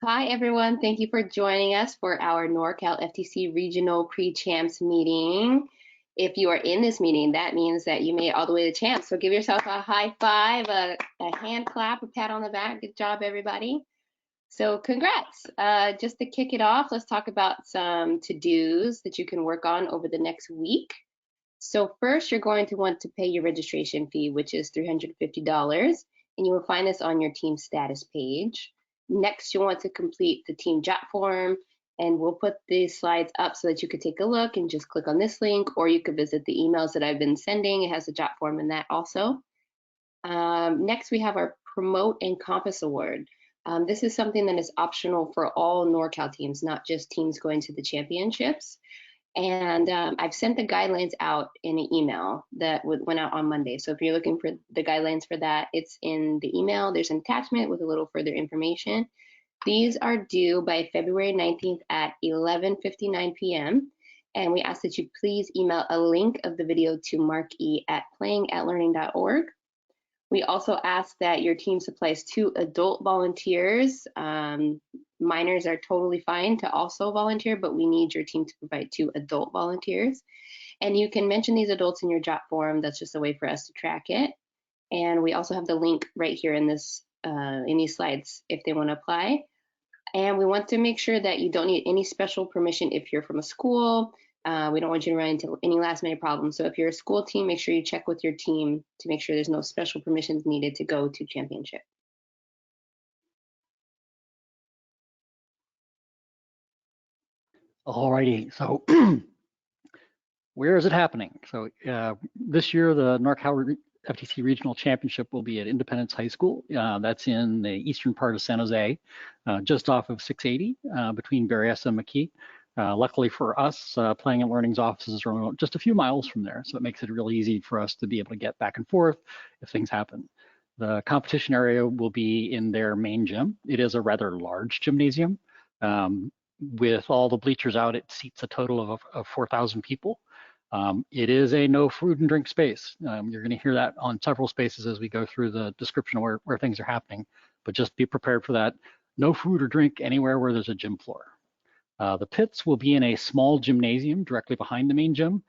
Hi, everyone. Thank you for joining us for our NorCal FTC Regional Pre-Champs meeting. If you are in this meeting, that means that you made it all the way to champs. So give yourself a high five, a hand clap, a pat on the back. Good job, everybody. So congrats. Just to kick it off, let's talk about some to-dos that you can work on over the next week. So first, you're going to want to pay your registration fee, which is $350, and you will find this on your team status page. Next, you'll want to complete the team jot form, and we'll put these slides up so that you could take a look and just click on this link, or you could visit the emails that I've been sending. It has a jot form in that also. Next, we have our Promote and Compass Award. This is something that is optional for all NorCal teams, not just teams going to the championships. And I've sent the guidelines out in an email that went out on Monday. So if you're looking for the guidelines for that, it's in the email. There's an attachment with a little further information. These are due by February 19th at 11:59 p.m. And we ask that you please email a link of the video to marky@playingatlearning.org. We also ask that your team supplies 2 adult volunteers. Minors are totally fine to also volunteer, but we need your team to provide 2 adult volunteers. And you can mention these adults in your jot form. That's just a way for us to track it. And we also have the link right here in this in these slides if they want to apply. And we want to make sure that you don't need any special permission if you're from a school. We don't want you to run into any last minute problems. So if you're a school team, make sure you check with your team to make sure there's no special permissions needed to go to championship. Alrighty, so where is it happening? So this year, the NorCal FTC Regional Championship will be at Independence High School. That's in the eastern part of San Jose, just off of 680 between Berryessa and McKee. Luckily for us, Playing and Learning's offices are just a few miles from there, so it makes it really easy for us to be able to get back and forth if things happen. The competition area will be in their main gym. It is a rather large gymnasium. With all the bleachers out, it seats a total of 4,000 people. It is a no food and drink space. You're going to hear that on several spaces as we go through the description of where things are happening, but just be prepared for that. No food or drink anywhere where there's a gym floor. The pits will be in a small gymnasium directly behind the main gym.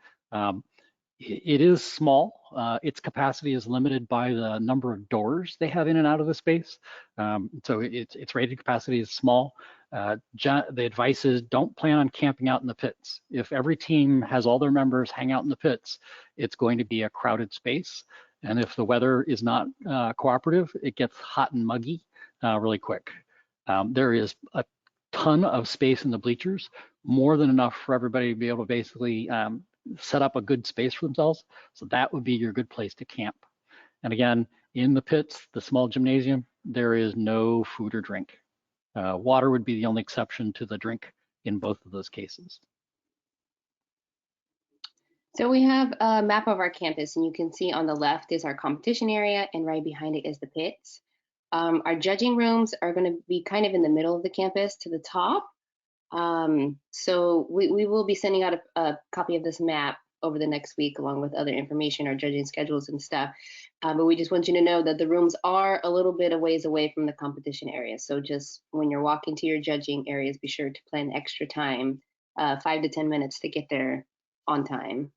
It is small. Its capacity is limited by the number of doors they have in and out of the space. So its rated capacity is small. The advice is don't plan on camping out in the pits. If every team has all their members hang out in the pits, it's going to be a crowded space. And if the weather is not cooperative, it gets hot and muggy really quick. There is a ton of space in the bleachers, more than enough for everybody to be able to basically set up a good space for themselves. So that would be your good place to camp. And again, in the pits, the small gymnasium, there is no food or drink. Water would be the only exception to the drink in both of those cases. So we have a map of our campus, and you can see on the left is our competition area, and right behind it is the pits. Our judging rooms are going to be kind of in the middle of the campus to the top. So we will be sending out a copy of this map over the next week, along with other information, our judging schedules and stuff. But we just want you to know that the rooms are a little bit a ways away from the competition area. So just when you're walking to your judging areas, be sure to plan extra time, 5 to 10 minutes to get there on time.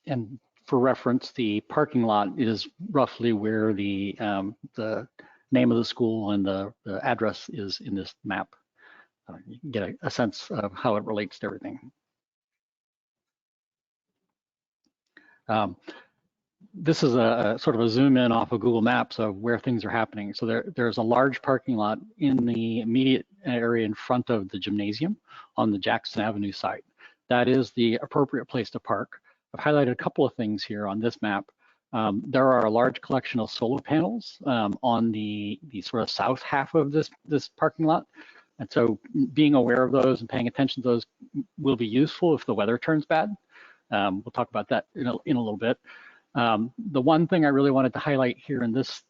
And for reference, the parking lot is roughly where the name of the school and the address is in this map. You can get a sense of how it relates to everything. This is a sort of a zoom in off of Google Maps of where things are happening. So there's a large parking lot in the immediate area in front of the gymnasium on the Jackson Avenue site. That is the appropriate place to park. I've highlighted a couple of things here on this map. There are a large collection of solar panels on the sort of south half of this parking lot. And so being aware of those and paying attention to those will be useful if the weather turns bad. We'll talk about that in a little bit. The one thing I really wanted to highlight here in this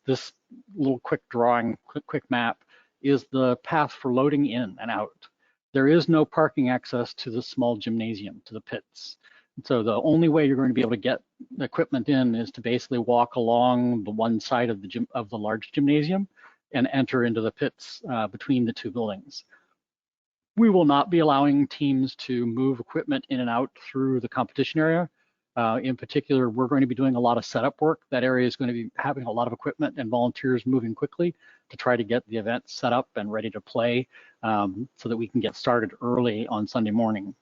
little quick drawing, quick map, is the path for loading in and out. There is no parking access to the small gymnasium, to the pits. So the only way you're going to be able to get the equipment in is to basically walk along the one side of the large gymnasium and enter into the pits between the two buildings. We will not be allowing teams to move equipment in and out through the competition area. In particular, we're going to be doing a lot of setup work. That area is going to be having a lot of equipment and volunteers moving quickly to try to get the event set up and ready to play so that we can get started early on Sunday morning.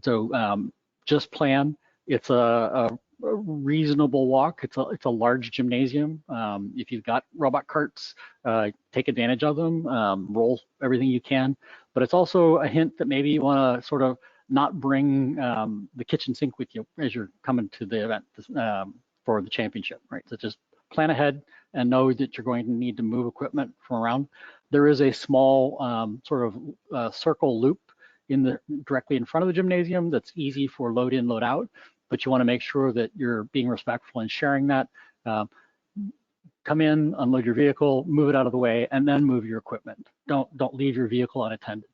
So just plan. It's a reasonable walk. It's a large gymnasium. If you've got robot carts, take advantage of them. Roll everything you can. But it's also a hint that maybe you want to sort of not bring the kitchen sink with you as you're coming to the event for the championship, right? So just plan ahead and know that you're going to need to move equipment from around. There is a small sort of circle loop directly in front of the gymnasium that's easy for load in, load out, but you want to make sure that you're being respectful and sharing that. Come in, unload your vehicle, move it out of the way, and then move your equipment. Don't leave your vehicle unattended.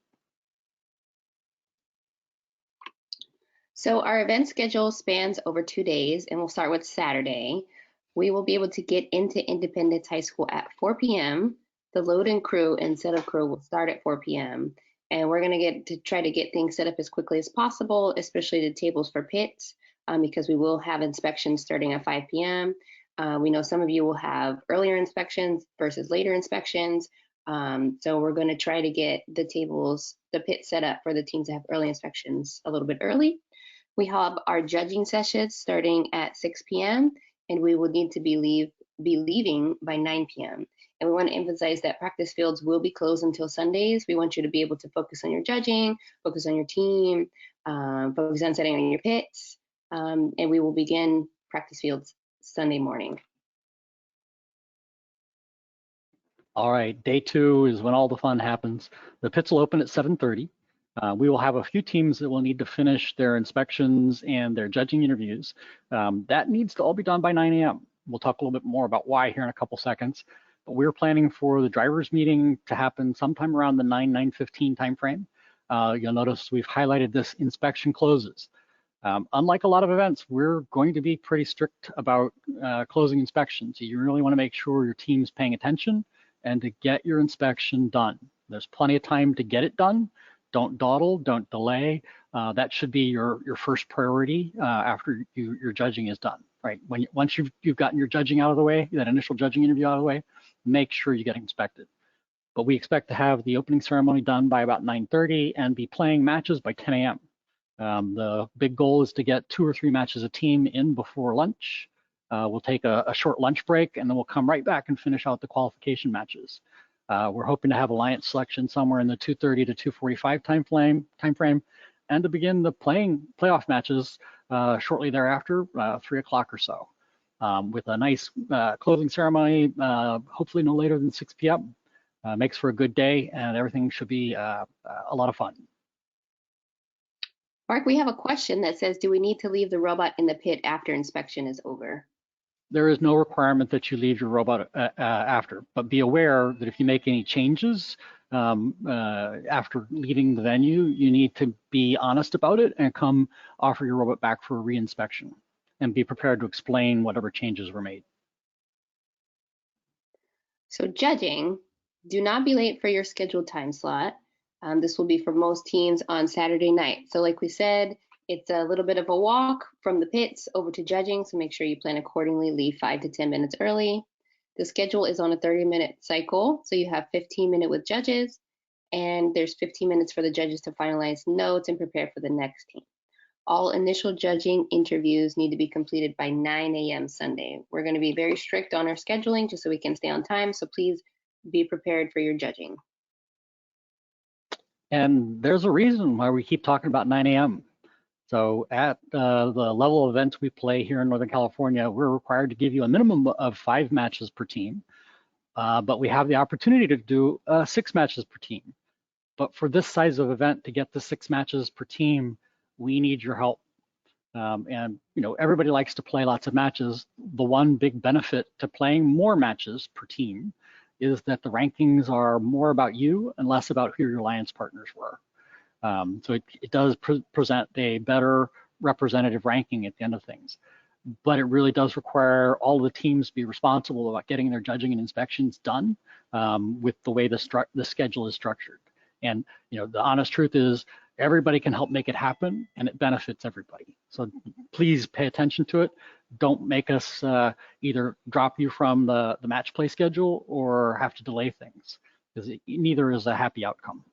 So our event schedule spans over 2 days, and we'll start with Saturday. We will be able to get into Independence High School at 4 p.m. The load and crew and setup crew will start at 4 p.m. And we're going to try to get things set up as quickly as possible, especially the tables for pits, because we will have inspections starting at 5 p.m. We know some of you will have earlier inspections versus later inspections. So we're going to try to get the pit set up for the teams to have early inspections a little bit early. We have our judging sessions starting at 6 p.m. and we will need to be leaving by 9 p.m. And we want to emphasize that practice fields will be closed until Sundays. We want you to be able to focus on your judging, focus on your team, focus on setting on your pits, and we will begin practice fields Sunday morning. All right, day 2 is when all the fun happens. The pits will open at 7:30. We will have a few teams that will need to finish their inspections and their judging interviews. That needs to all be done by 9 a.m. We'll talk a little bit more about why here in a couple seconds. But we're planning for the drivers' meeting to happen sometime around the 9:15 timeframe. You'll notice we've highlighted this inspection closes. Unlike a lot of events, we're going to be pretty strict about closing inspections. You really want to make sure your team's paying attention and to get your inspection done. There's plenty of time to get it done. Don't dawdle, don't delay. That should be your first priority after your judging is done, right? Once you've gotten your judging out of the way, that initial judging interview out of the way, make sure you get inspected. But we expect to have the opening ceremony done by about 9:30 and be playing matches by 10 a.m. The big goal is to get 2 or 3 matches a team in before lunch. We'll take a short lunch break and then we'll come right back and finish out the qualification matches. We're hoping to have alliance selection somewhere in the 2:30 to 2:45 timeframe, and to begin the playoff matches shortly thereafter, 3 o'clock or so, with a nice closing ceremony, hopefully no later than 6 p.m. Makes for a good day, and everything should be a lot of fun. Mark, we have a question that says, do we need to leave the robot in the pit after inspection is over? There is no requirement that you leave your robot after, but be aware that if you make any changes after leaving the venue, you need to be honest about it and come offer your robot back for a reinspection and be prepared to explain whatever changes were made. So judging, do not be late for your scheduled time slot. This will be for most teams on Saturday night. So like we said, it's a little bit of a walk from the pits over to judging, so make sure you plan accordingly, leave 5 to 10 minutes early. The schedule is on a 30-minute cycle, so you have 15-minute with judges, and there's 15 minutes for the judges to finalize notes and prepare for the next team. All initial judging interviews need to be completed by 9 a.m. Sunday. We're going to be very strict on our scheduling just so we can stay on time, so please be prepared for your judging. And there's a reason why we keep talking about 9 a.m. So at the level of events we play here in Northern California, we're required to give you a minimum of 5 matches per team, but we have the opportunity to do 6 matches per team. But for this size of event, to get the 6 matches per team, we need your help. And everybody likes to play lots of matches. The one big benefit to playing more matches per team is that the rankings are more about you and less about who your alliance partners were. So it does present a better representative ranking at the end of things. but it really does require all of the teams to be responsible about getting their judging and inspections done with the way the schedule is structured. And the honest truth is everybody can help make it happen, and it benefits everybody. So please pay attention to it. Don't make us either drop you from the match play schedule or have to delay things, because neither is a happy outcome.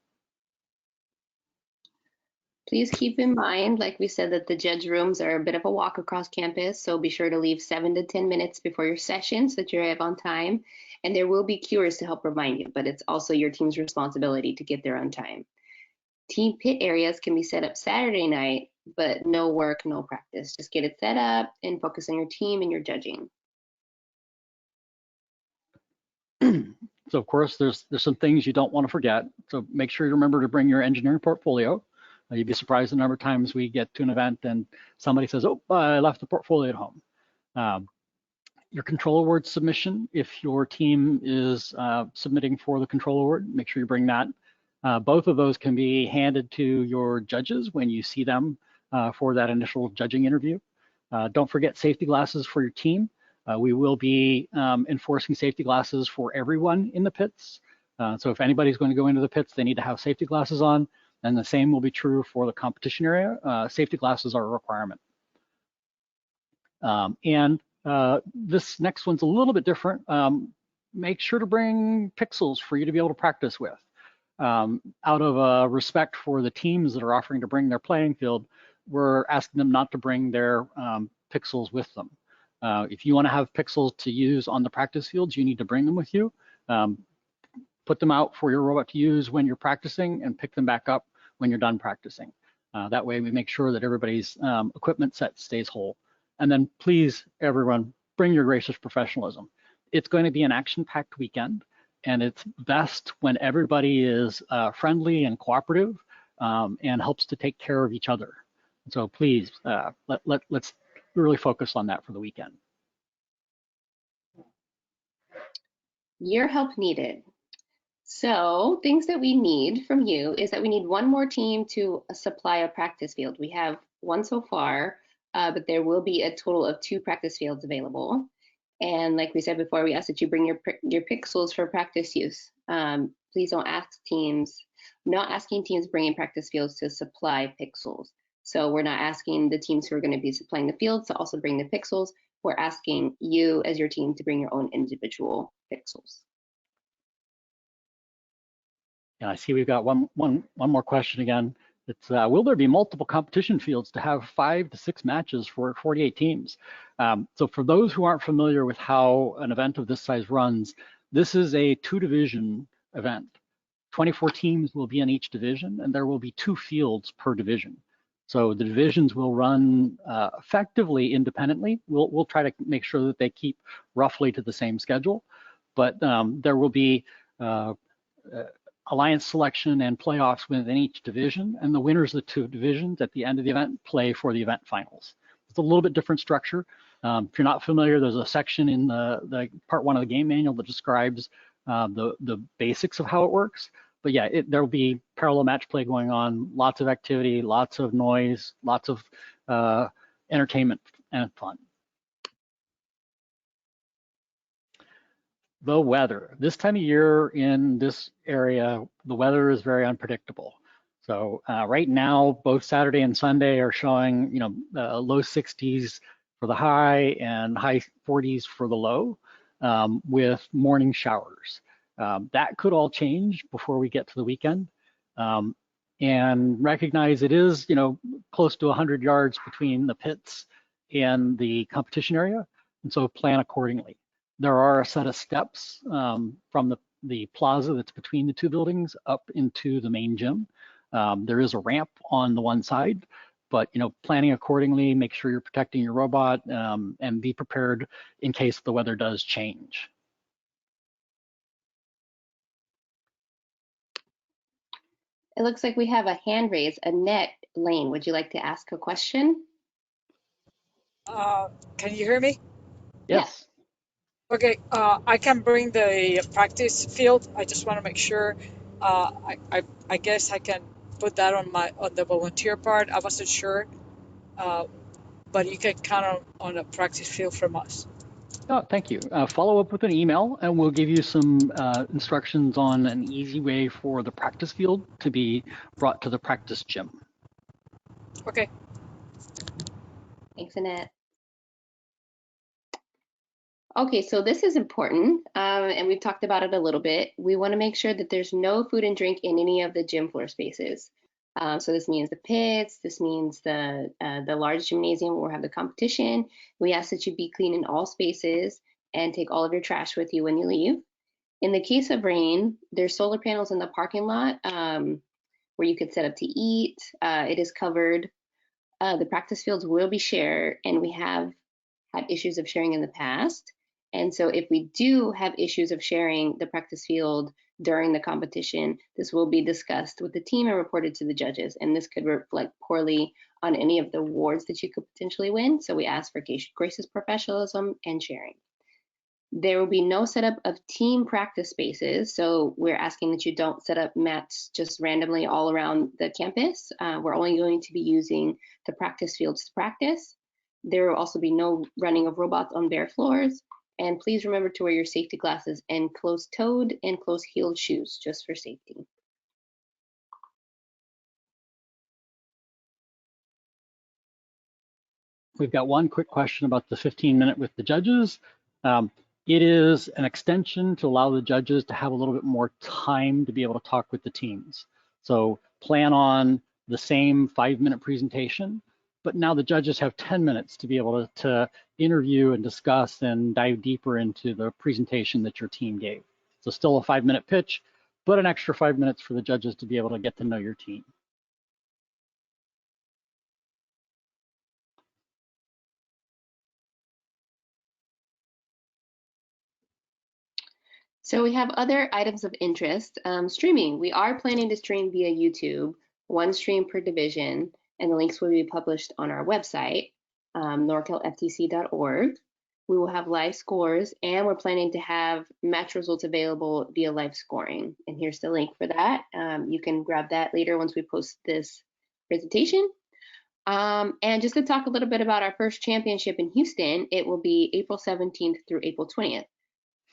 Please keep in mind, like we said, that the judge rooms are a bit of a walk across campus, so be sure to leave 7 to 10 minutes before your session so that you're on time. And there will be cuers to help remind you, but it's also your team's responsibility to get there on time. Team pit areas can be set up Saturday night, but no work, no practice. Just get it set up and focus on your team and your judging. So of course, there's some things you don't want to forget. So make sure you remember to bring your engineering portfolio. You'd be surprised the number of times we get to an event and somebody says, "Oh, I left the portfolio at home." Your control award submission, if your team is submitting for the control award, make sure you bring that. Both of those can be handed to your judges when you see them for that initial judging interview. Don't forget safety glasses for your team. We will be enforcing safety glasses for everyone in the pits. So if anybody's going to go into the pits, they need to have safety glasses on, and the same will be true for the competition area. Safety glasses are a requirement. This next one's a little bit different. Make sure to bring pixels for you to be able to practice with. Out of respect for the teams that are offering to bring their playing field, we're asking them not to bring their pixels with them. If you want to have pixels to use on the practice fields, you need to bring them with you. Put them out for your robot to use when you're practicing and pick them back up when you're done practicing. That way we make sure that everybody's equipment set stays whole. And then please, everyone, bring your gracious professionalism. It's going to be an action-packed weekend, and it's best when everybody is friendly and cooperative and helps to take care of each other. So please, let's really focus on that for the weekend. Your help needed. So things that we need from you is that we need one more team to supply a practice field. We have one so far, but there will be a total of 2 practice fields available. And like we said before, we ask that you bring your pixels for practice use. Please don't ask teams, not asking teams bringing practice fields to supply pixels. So we're not asking the teams who are going to be supplying the fields to also bring the pixels. We're asking you as your team to bring your own individual pixels. And I see we've got one more question again. It's will there be multiple competition fields to have 5 to 6 matches for 48 teams? So for those who aren't familiar with how an event of this size runs, this is a 2-division event. 24 teams will be in each division, and there will be 2 fields per division. So the divisions will run effectively independently. We'll try to make sure that they keep roughly to the same schedule, but there will be alliance selection and playoffs within each division, and the winners of the 2 divisions at the end of the event play for the event finals. It's a little bit different structure. If you're not familiar, there's a section in the part 1 of the game manual that describes the basics of how it works. But yeah, there will be parallel match play going on, lots of activity, lots of noise, lots of entertainment and fun. The weather. This time of year in this area, the weather is very unpredictable. So right now, both Saturday and Sunday are showing, low 60s for the high and high 40s for the low, with morning showers. That could all change before we get to the weekend. And recognize it is, close to 100 yards between the pits and the competition area, and so plan accordingly. There are a set of steps from the plaza that's between the 2 buildings up into the main gym. There is a ramp on the one side, but planning accordingly, make sure you're protecting your robot, and be prepared in case the weather does change. It looks like we have a hand raised. Annette Lane, would you like to ask a question? Can you hear me? Yes. Okay, I can bring the practice field. I just want to make sure. I guess I can put that on the volunteer part. I wasn't sure. but you can count on a practice field from us. Oh, thank you. Follow up with an email, and we'll give you some instructions on an easy way for the practice field to be brought to the practice gym. Okay. Thanks, Annette. Okay, so this is important, and we've talked about it a little bit. We want to make sure that there's no food and drink in any of the gym floor spaces. So this means the pits, this means the large gymnasium where we have the competition. We ask that you be clean in all spaces and take all of your trash with you when you leave. In the case of rain, there's solar panels in the parking lot where you could set up to eat. It is covered. The practice fields will be shared, and we have had issues of sharing in the past. And so if we do have issues of sharing the practice field during the competition, this will be discussed with the team and reported to the judges. And this could reflect poorly on any of the awards that you could potentially win. So we ask for gracious professionalism and sharing. There will be no setup of team practice spaces. So we're asking that you don't set up mats just randomly all around the campus. We're only going to be using the practice fields to practice. There will also be no running of robots on bare floors. And please remember to wear your safety glasses and closed-toed and closed-heeled shoes just for safety. We've got one quick question about the 15-minute with the judges. It is an extension to allow the judges to have a little bit more time to be able to talk with the teams. So plan on the same 5-minute presentation, but now the judges have 10 minutes to be able to interview and discuss and dive deeper into the presentation that your team gave. So still a 5-minute pitch, but an extra 5 minutes for the judges to be able to get to know your team. So we have other items of interest. Streaming. We are planning to stream via YouTube, one stream per division, and the links will be published on our website, norcalftc.org. We will have live scores, and we're planning to have match results available via live scoring. And here's the link for that. You can grab that later once we post this presentation. And just to talk a little bit about our first championship in Houston, it will be April 17th through April 20th.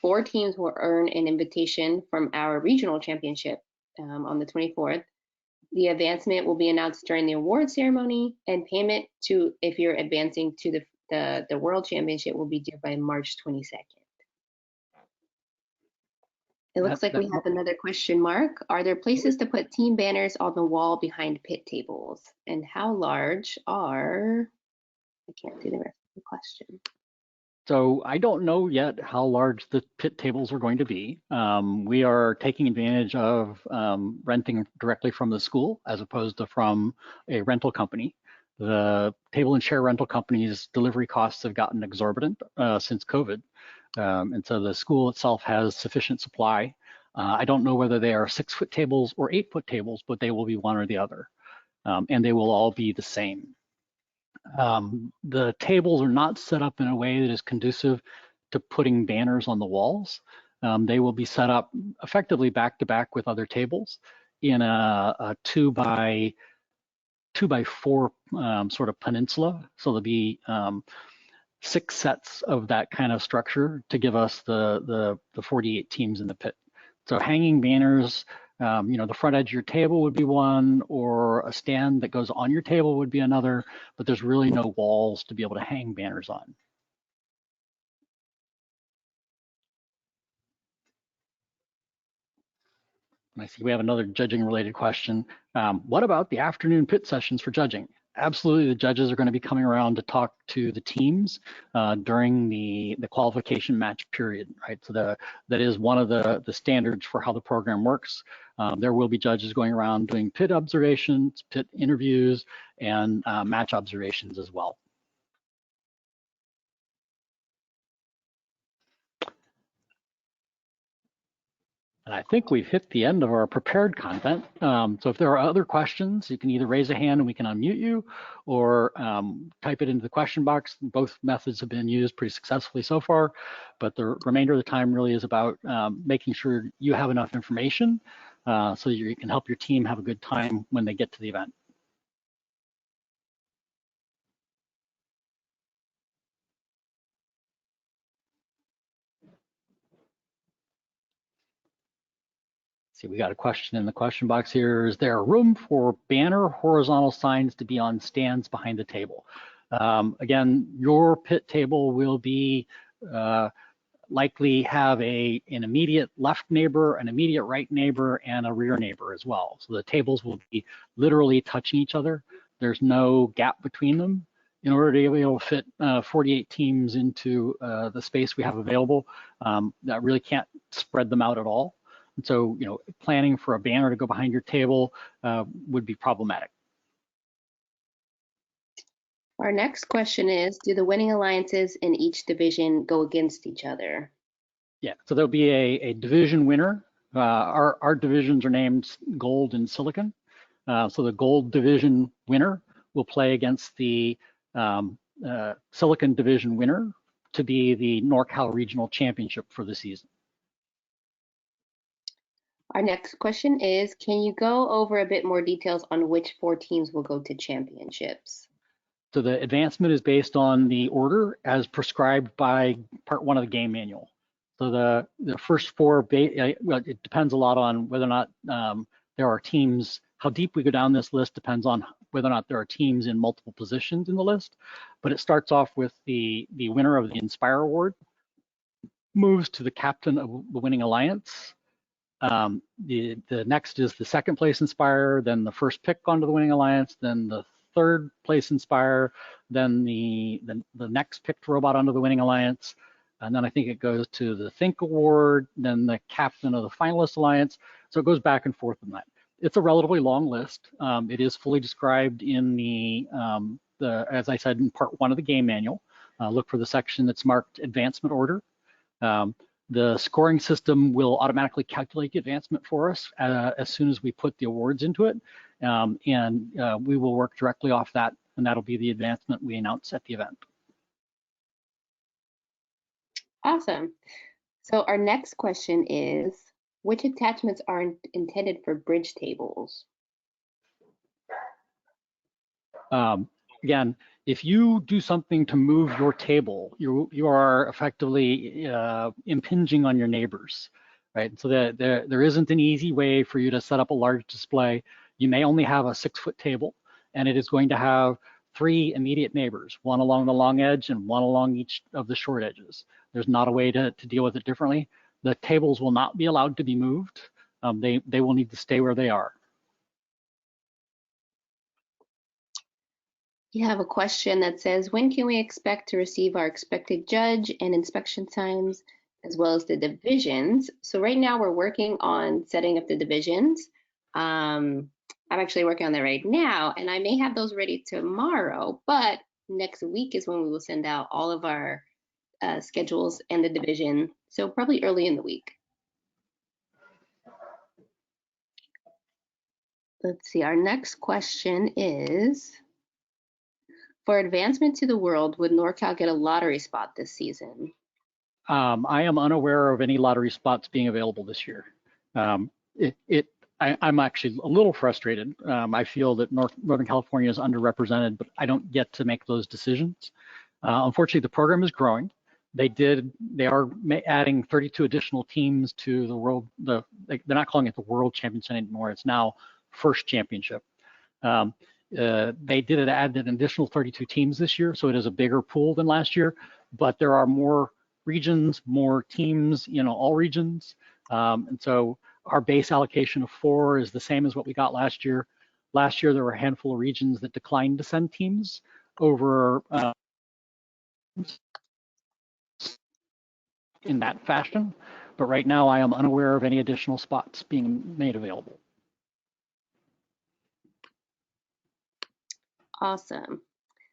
4 teams will earn an invitation from our regional championship on the 24th. The advancement will be announced during the award ceremony, and payment to if you're advancing to the World Championship will be due by March 22nd. It looks like we have another question, Mark. Are there places to put team banners on the wall behind pit tables? And how large are, I can't see the rest of the question. So I don't know yet how large the pit tables are going to be. We are taking advantage of renting directly from the school as opposed to from a rental company. The table and chair rental companies' delivery costs have gotten exorbitant since COVID. And so the school itself has sufficient supply. I don't know whether they are 6-foot tables or 8-foot tables, but they will be one or the other. And they will all be the same. The tables are not set up in a way that is conducive to putting banners on the walls. They will be set up effectively back to back with other tables in a 2x4 sort of peninsula. So there'll be 6 sets of that kind of structure to give us the 48 teams in the pit. So hanging banners, the front edge of your table would be one, or a stand that goes on your table would be another, but there's really no walls to be able to hang banners on. And I see we have another judging related question. What about the afternoon pit sessions for judging? Absolutely, the judges are going to be coming around to talk to the teams during the qualification match period, right? So that is one of the standards for how the program works. There will be judges going around doing pit observations, pit interviews, and match observations as well. And I think we've hit the end of our prepared content. So if there are other questions, you can either raise a hand and we can unmute you, or type it into the question box. Both methods have been used pretty successfully so far, but the remainder of the time really is about making sure you have enough information so you can help your team have a good time when they get to the event. See, we got a question in the question box here. Is there room for banner horizontal signs to be on stands behind the table? Again, your pit table will be likely have an immediate left neighbor, an immediate right neighbor, and a rear neighbor as well. So the tables will be literally touching each other. There's no gap between them. In order to be able to fit 48 teams into the space we have available, that really can't spread them out at all. And so, planning for a banner to go behind your table would be problematic. Our next question is, do the winning alliances in each division go against each other? Yeah, so there'll be a division winner. Our divisions are named Gold and Silicon. So the Gold division winner will play against the Silicon division winner to be the NorCal Regional Championship for the season. Our next question is, can you go over a bit more details on which 4 teams will go to championships? So the advancement is based on the order as prescribed by Part 1 of the game manual. So the first 4, well, it depends a lot on whether or not there are teams. How deep we go down this list depends on whether or not there are teams in multiple positions in the list. But it starts off with the winner of the Inspire Award, moves to the captain of the winning alliance. The next is the second place Inspire, then the first pick onto the winning alliance, then the third place Inspire, then the next picked robot onto the winning alliance, and then I think it goes to the Think Award, then the captain of the finalist alliance. So it goes back and forth on that. It's a relatively long list. It is fully described in the as I said, in Part 1 of the game manual. Look for the section that's marked advancement order. The scoring system will automatically calculate the advancement for us as soon as we put the awards into it. And we will work directly off that, and that'll be the advancement we announce at the event. Awesome. So our next question is, which attachments are intended for bridge tables? Again, if you do something to move your table, you are effectively impinging on your neighbors, right? So there isn't an easy way for you to set up a large display. You may only have a 6-foot table, and it is going to have 3 immediate neighbors, one along the long edge and one along each of the short edges. There's not a way to deal with it differently. The tables will not be allowed to be moved. They will need to stay where they are. You have a question that says, when can we expect to receive our expected judge and inspection times, as well as the divisions? So right now we're working on setting up the divisions. I'm actually working on that right now, and I may have those ready tomorrow, but next week is when we will send out all of our schedules and the division. So probably early in the week. Let's see, our next question is, for advancement to the world, would NorCal get a lottery spot this season? I am unaware of any lottery spots being available this year. I'm actually a little frustrated. I feel that Northern California is underrepresented, but I don't get to make those decisions. Unfortunately, the program is growing. They are adding 32 additional teams to the world. They're not calling it the World Championship anymore. It's now First Championship. They did add an additional 32 teams this year, so it is a bigger pool than last year, but there are more regions, more teams, all regions. And so our base allocation of 4 is the same as what we got last year. Last year, there were a handful of regions that declined to send teams over in that fashion. But right now, I am unaware of any additional spots being made available. Awesome.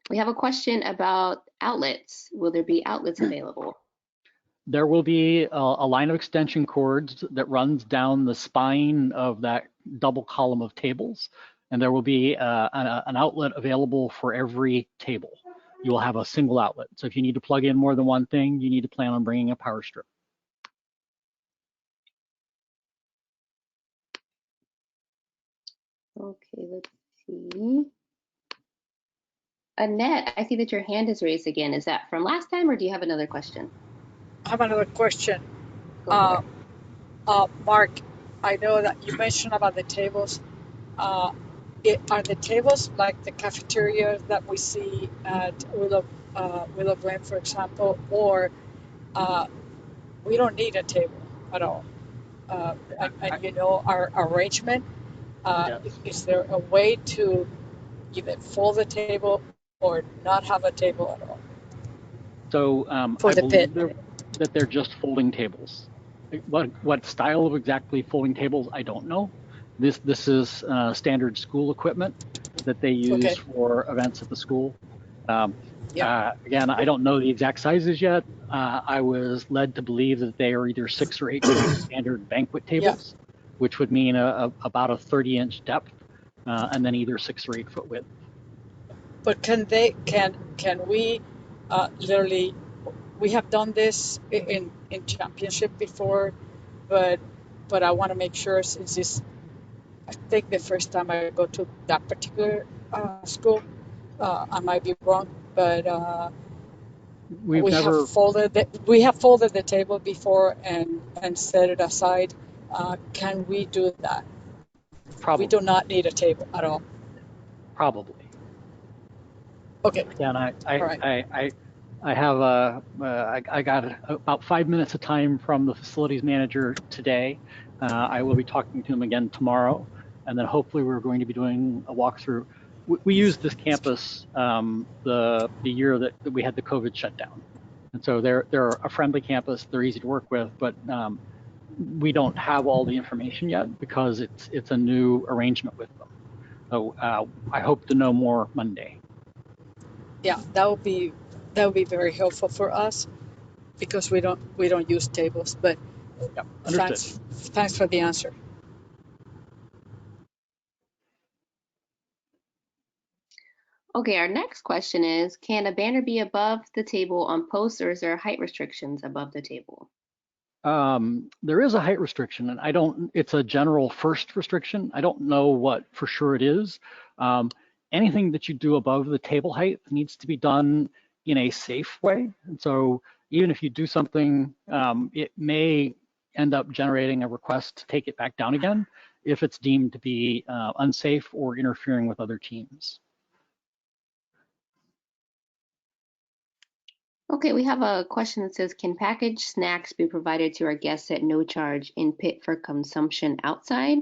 We have a question about outlets. Will there be outlets available? There will be a line of extension cords that runs down the spine of that double column of tables, and there will be an outlet available for every table. You will have a single outlet. So if you need to plug in more than one thing, you need to plan on bringing a power strip. Okay, let's see. Annette, I see that your hand is raised again. Is that from last time, or do you have another question? I have another question. Go for it. Mark, I know that you mentioned about the tables. Uh, are the tables like the cafeteria that we see at Willow Glen, for example, or we don't need a table at all? And you know our arrangement. Yes. Is there a way to either fold the table or not have a table at all So for I the pit? believe that they're just folding tables. What style of exactly folding tables, I don't know. This is standard school equipment that they use Okay. for events at the school. Um, Yeah. Again, I don't know the exact sizes yet. I was led to believe that they are either 6 or 8 foot standard banquet Yeah. tables, which would mean about a 30-inch depth, and then either 6 or 8 foot width. But can we literally, we have done this in championship before, but I want to make sure, since this, I think the first time I go to that particular school, I might be wrong, but We've never we have folded the table before and set it aside. Can we do that? We do probably not need a table at all. probably. Okay. Yeah, and All right. I have I got about 5 minutes of time from the facilities manager today. I will be talking to him again tomorrow, and then hopefully we're going to be doing a walkthrough. We used this campus the year that we had the COVID shutdown, and so they're a friendly campus. They're easy to work with, but we don't have all the information yet because it's a new arrangement with them. So I hope to know more Monday. Yeah, that would be very helpful for us because we don't use tables. But Yep, understood. thanks for the answer. Okay, our next question is, can a banner be above the table on posts, or is there height restrictions above the table? There is a height restriction, and it's a general first restriction. I don't know what for sure it is. Anything that you do above the table height needs to be done in a safe way. And so even if you do something, it may end up generating a request to take it back down again if it's deemed to be unsafe or interfering with other teams. Okay, we have a question that says, can packaged snacks be provided to our guests at no charge in pit for consumption outside?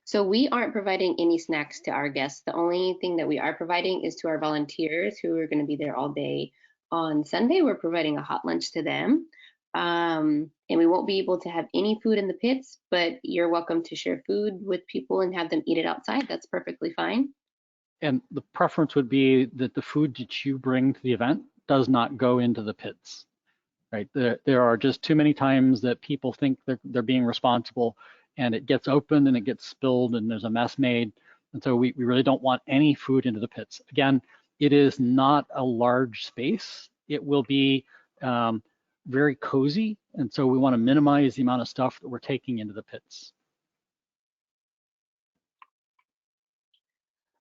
So we aren't providing any snacks to our guests. The only thing that we are providing is to our volunteers who are going to be there all day on Sunday. We're providing a hot lunch to them. And we won't be able to have any food in the pits, but you're welcome to share food with people and have them eat it outside. That's perfectly fine. And the preference would be that the food that you bring to the event does not go into the pits, right? There are just too many times that people think they're being responsible, and it gets opened and it gets spilled and there's a mess made. And so we really don't want any food into the pits. Again, it is not a large space. It will be very cozy. And so we want to minimize the amount of stuff that we're taking into the pits.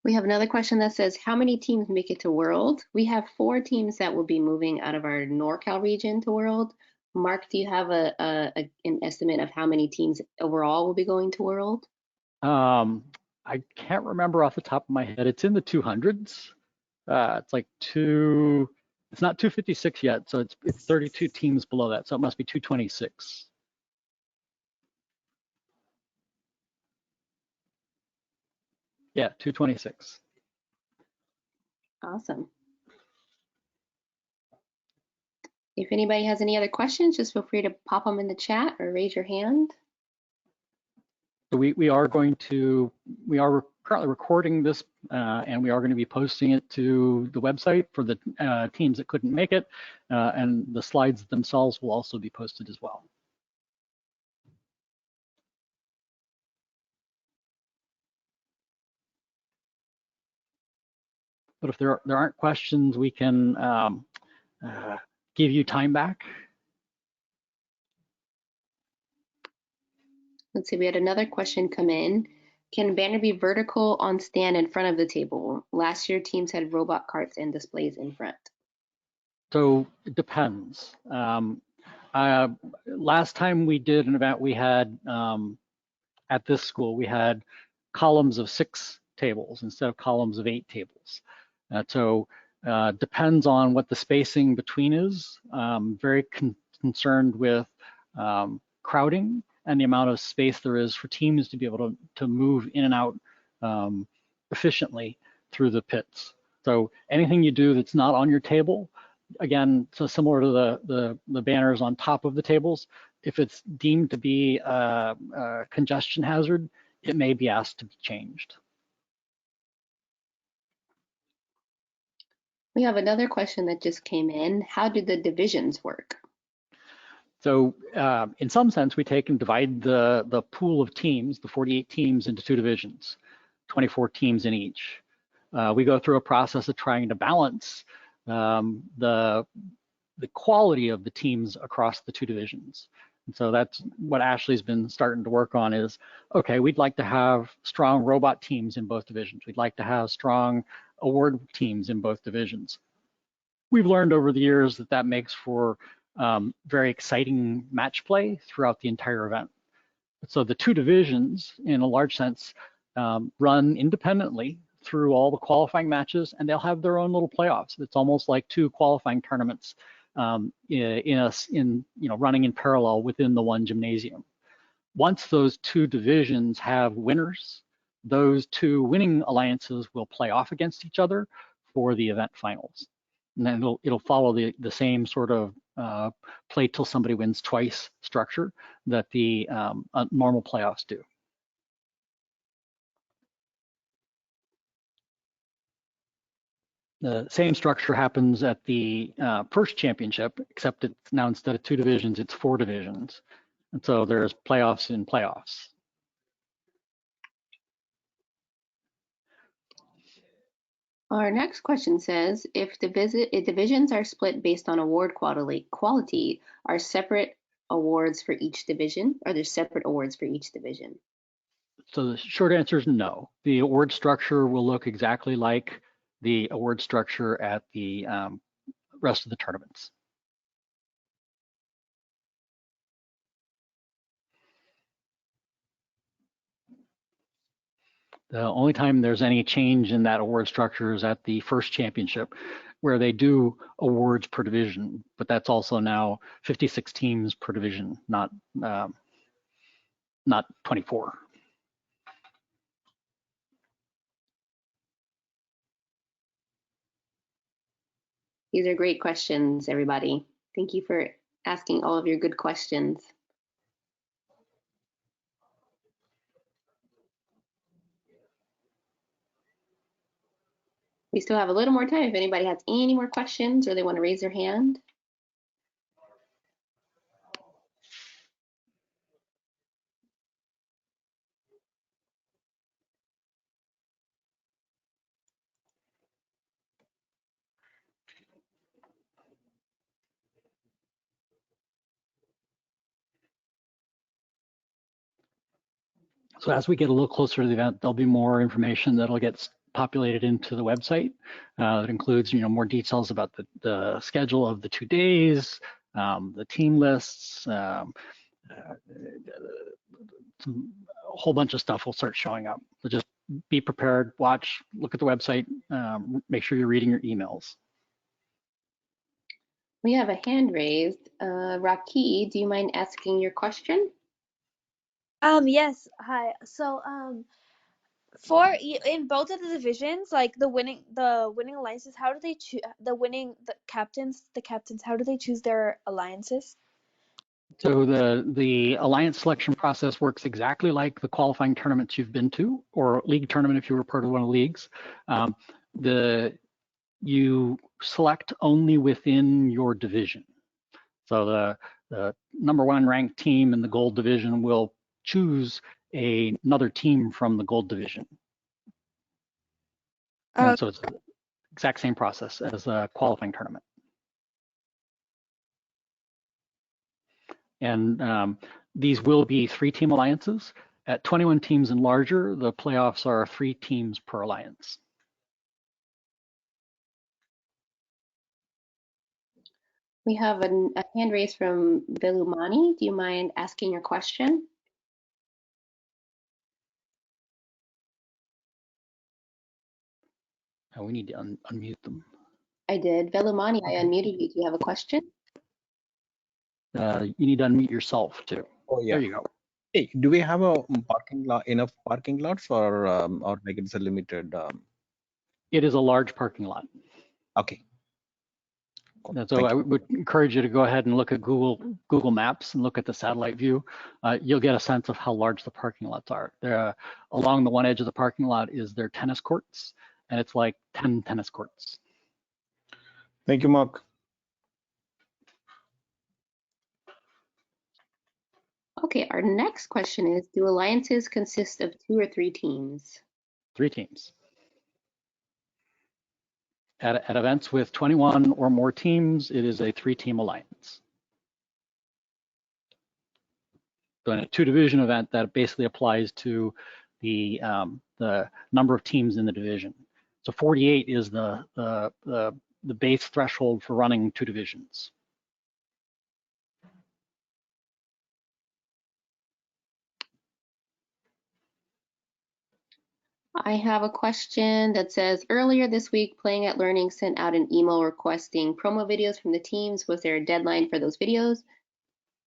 We have another question that says, how many teams make it to World? We have 4 teams that will be moving out of our NorCal region to World. Mark, do you have an estimate of how many teams overall will be going to World? I can't remember off the top of my head. It's in the 200s. It's like it's not 256 yet, so it's 32 teams below that, so it must be 226. Yeah, 226. Awesome. If anybody has any other questions, just feel free to pop them in the chat or raise your hand. So we are currently recording this, and we are going to be posting it to the website for the teams that couldn't make it, and the slides themselves will also be posted as well. But if there aren't questions, we can give you time back. Let's see, we had another question come in. Can banner be vertical on stand in front of the table? Last year, teams had robot carts and displays in front. So it depends. Last time we did an event, we had at this school, we had columns of 6 tables instead of columns of 8 tables. So depends on what the spacing between is. Very concerned with crowding and the amount of space there is for teams to be able to move in and out efficiently through the pits. So anything you do that's not on your table, again, so similar to the banners on top of the tables, if it's deemed to be a congestion hazard, it may be asked to be changed. We have another question that just came in. How do the divisions work? So in some sense, we take and divide the pool of teams, the 48 teams, into 2 divisions, 24 teams in each. We go through a process of trying to balance the quality of the teams across the 2 divisions. And so that's what Ashley's been starting to work on is, okay, we'd like to have strong robot teams in both divisions. We'd like to have strong award teams in both divisions. We've learned over the years that that makes for very exciting match play throughout the entire event. So the 2 divisions, in a large sense, run independently through all the qualifying matches, and they'll have their own little playoffs. It's almost like 2 qualifying tournaments running in parallel within the one gymnasium. Once those 2 divisions have winners, those 2 winning alliances will play off against each other for the event finals. And then it'll follow the same sort of play till somebody wins twice structure that the normal playoffs do. The same structure happens at the first championship, except it's now instead of 2 divisions, it's 4 divisions. And so there's playoffs in playoffs. Our next question says, if divisions are split based on award quality, are separate awards for each division? Are there separate awards for each division? So the short answer is no. The award structure will look exactly like the award structure at the rest of the tournaments. The only time there's any change in that award structure is at the first championship, where they do awards per division, but that's also now 56 teams per division, not 24. These are great questions, everybody. Thank you for asking all of your good questions. We still have a little more time if anybody has any more questions or they want to raise their hand. So as we get a little closer to the event, there'll be more information that'll get populated into the website. That includes, more details about the schedule of the 2 days, the team lists, a whole bunch of stuff will start showing up. So just be prepared, watch, look at the website, make sure you're reading your emails. We have a hand raised. Raki, do you mind asking your question? Yes. Hi. So, for in both of the divisions, like the winning alliances, how do they choose the captains? How do they choose their alliances? So the alliance selection process works exactly like the qualifying tournaments you've been to, or league tournament if you were part of one of the leagues. You select only within your division. So the number 1 ranked team in the gold division will choose another team from the gold division. And so it's the exact same process as a qualifying tournament. And these will be 3-team alliances. At 21 teams and larger, the playoffs are 3 teams per alliance. We have a hand raised from Bilumani. Do you mind asking your question? And we need to unmute them. I did. Velumani, I unmuted you. Do you have a question? You need to unmute yourself too. Oh yeah. There you go. Hey, do we have a parking lot, enough parking lots, or like it's a limited? It is a large parking lot. Okay. Cool. And so Thank I you. would encourage you to go ahead and look at Google Maps and look at the satellite view. You'll get a sense of how large the parking lots are. There, along the one edge of the parking lot is their tennis courts, and it's like 10 tennis courts. Thank you, Mark. Okay, our next question is, do alliances consist of 2 or 3 teams? 3 teams. At events with 21 or more teams, it is a 3-team alliance. So in a 2-division event, that basically applies to the number of teams in the division. So 48 is the base threshold for running 2 divisions. I have a question that says, earlier this week, Playing at Learning sent out an email requesting promo videos from the teams. Was there a deadline for those videos?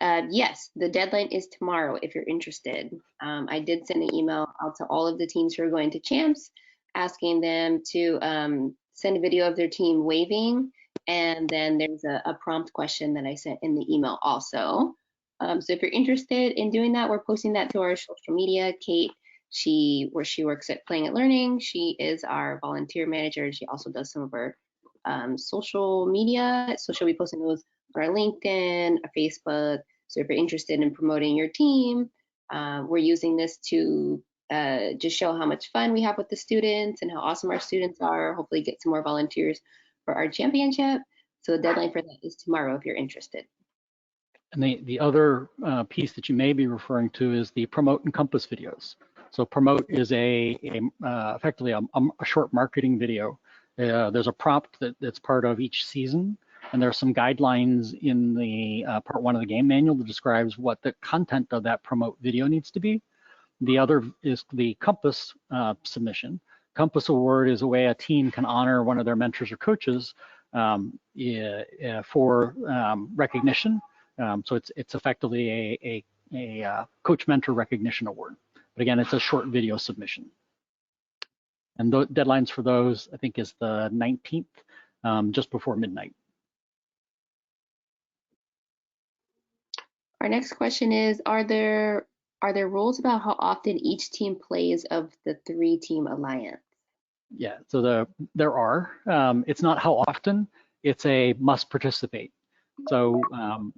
Yes, the deadline is tomorrow if you're interested. I did send an email out to all of the teams who are going to champs, asking them to send a video of their team waving, and then there's a prompt question that I sent in the email also. So if you're interested in doing that, we're posting that to our social media. Kate, where she works at Playing at Learning, she is our volunteer manager. She also does some of our social media, so she'll be posting those on our LinkedIn, our Facebook. So if you're interested in promoting your team, we're using this to just show how much fun we have with the students and how awesome our students are, hopefully get some more volunteers for our championship. So the deadline for that is tomorrow if you're interested. And the other piece that you may be referring to is the Promote and Compass videos. So Promote is effectively a short marketing video. There's a prompt that's part of each season, and there are some guidelines in the part 1 of the game manual that describes what the content of that Promote video needs to be. The other is the Compass submission. Compass Award is a way a team can honor one of their mentors or coaches for recognition. So it's effectively a coach mentor recognition award. But again, it's a short video submission. And the deadlines for those, I think, is the 19th, just before midnight. Our next question is, are there rules about how often each team plays of the 3-team alliance? Yeah, so there are. It's not how often, it's a must participate. So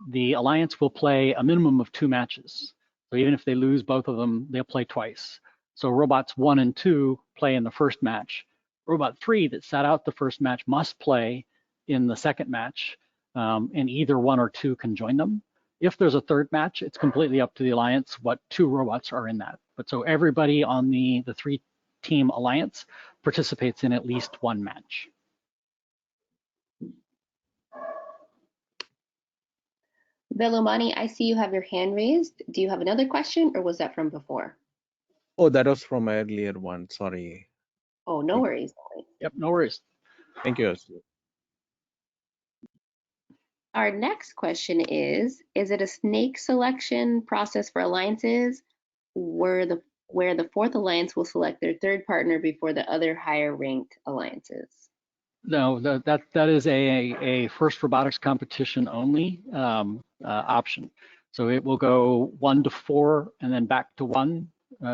the alliance will play a minimum of 2 matches. So even if they lose both of them, they'll play twice. So robots 1 and 2 play in the first match. Robot 3 that sat out the first match must play in the second match, and either 1 or 2 can join them. If there's a third match, it's completely up to the alliance what 2 robots are in that. But so everybody on the 3-team alliance participates in at least 1 match. Velumani, I see you have your hand raised. Do you have another question, or was that from before? Oh, that was from earlier one. Sorry. Oh, no worries. Yep, no worries. Thank you. Our next question is it a snake selection process for alliances where the 4th alliance will select their 3rd partner before the other higher ranked alliances? No, that is a first robotics competition only option. So it will go 1 to 4 and then back to 1,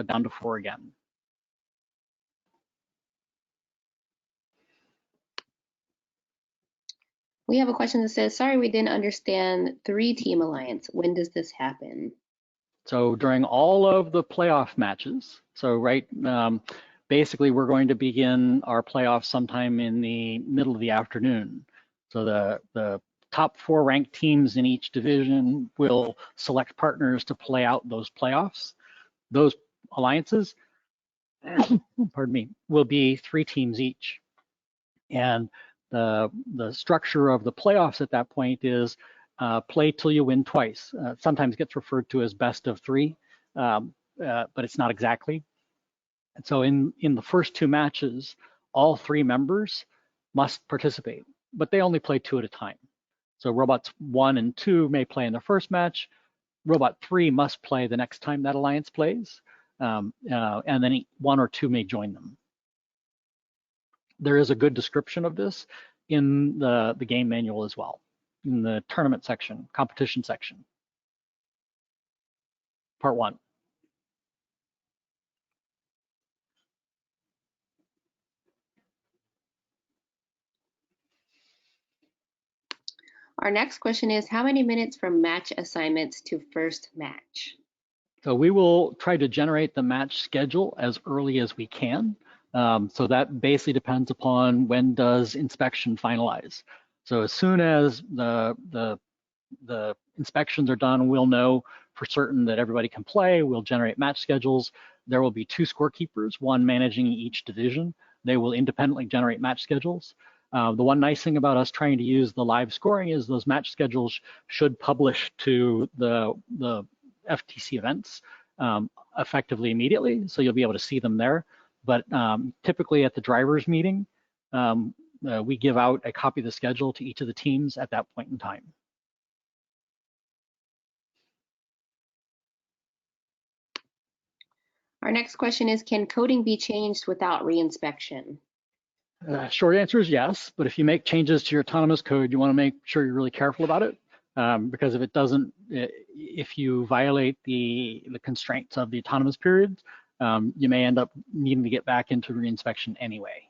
down to 4 again. We have a question that says, sorry, we didn't understand 3-team alliance. When does this happen? So during all of the playoff matches, so basically we're going to begin our playoffs sometime in the middle of the afternoon. So the top 4 ranked teams in each division will select partners to play out those playoffs. Those alliances, pardon me, will be 3 teams each. And the structure of the playoffs at that point is play till you win twice. Sometimes gets referred to as best of 3, but it's not exactly. And so in the first 2 matches, all 3 members must participate, but they only play 2 at a time. So robots 1 and 2 may play in their first match. Robot 3 must play the next time that alliance plays, and then 1 or 2 may join them. There is a good description of this in the game manual as well, in the tournament section, competition section, part 1. Our next question is, how many minutes from match assignments to first match? So we will try to generate the match schedule as early as we can. So that basically depends upon when does inspection finalize. So as soon as the inspections are done, we'll know for certain that everybody can play. We'll generate match schedules. There will be 2 scorekeepers, one managing each division. They will independently generate match schedules. The one nice thing about us trying to use the live scoring is those match schedules should publish to the FTC events effectively immediately, so you'll be able to see them there. But typically at the drivers meeting, we give out a copy of the schedule to each of the teams at that point in time. Our next question is, can coding be changed without reinspection? Short answer is yes, but if you make changes to your autonomous code, you want to make sure you're really careful about it, because if it doesn't, if you violate the constraints of the autonomous period, you may end up needing to get back into reinspection anyway.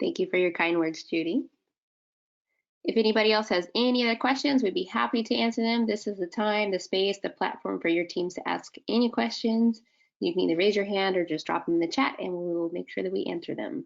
Thank you for your kind words, Judy. If anybody else has any other questions, we'd be happy to answer them. This is the time, the space, the platform for your teams to ask any questions. You can either raise your hand or just drop them in the chat and we will make sure that we answer them.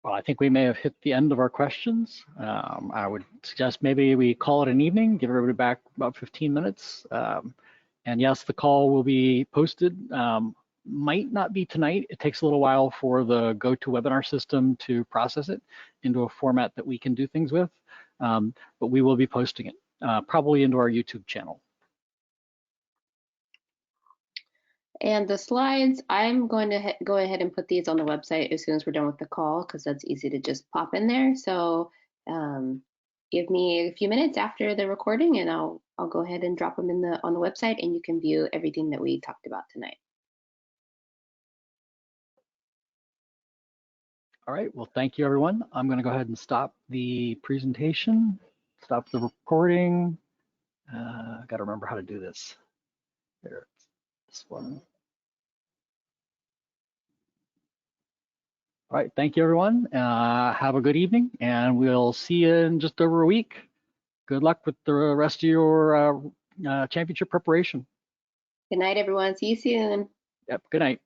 Well, I think we may have hit the end of our questions. I would suggest maybe we call it an evening, give everybody back about 15 minutes. And yes, the call will be posted. Might not be tonight. It takes a little while for the GoToWebinar system to process it into a format that we can do things with. But we will be posting it, probably into our YouTube channel. And the slides, I'm going to go ahead and put these on the website as soon as we're done with the call, because that's easy to just pop in there. So give me a few minutes after the recording and I'll go ahead and drop them on the website and you can view everything that we talked about tonight. All right, well, thank you, everyone. I'm going to go ahead and stop the presentation, stop the recording. Got to remember how to do this. There, this one. All right, thank you, everyone. Have a good evening, and we'll see you in just over a week. Good luck with the rest of your championship preparation. Good night, everyone. See you soon. Yep, good night.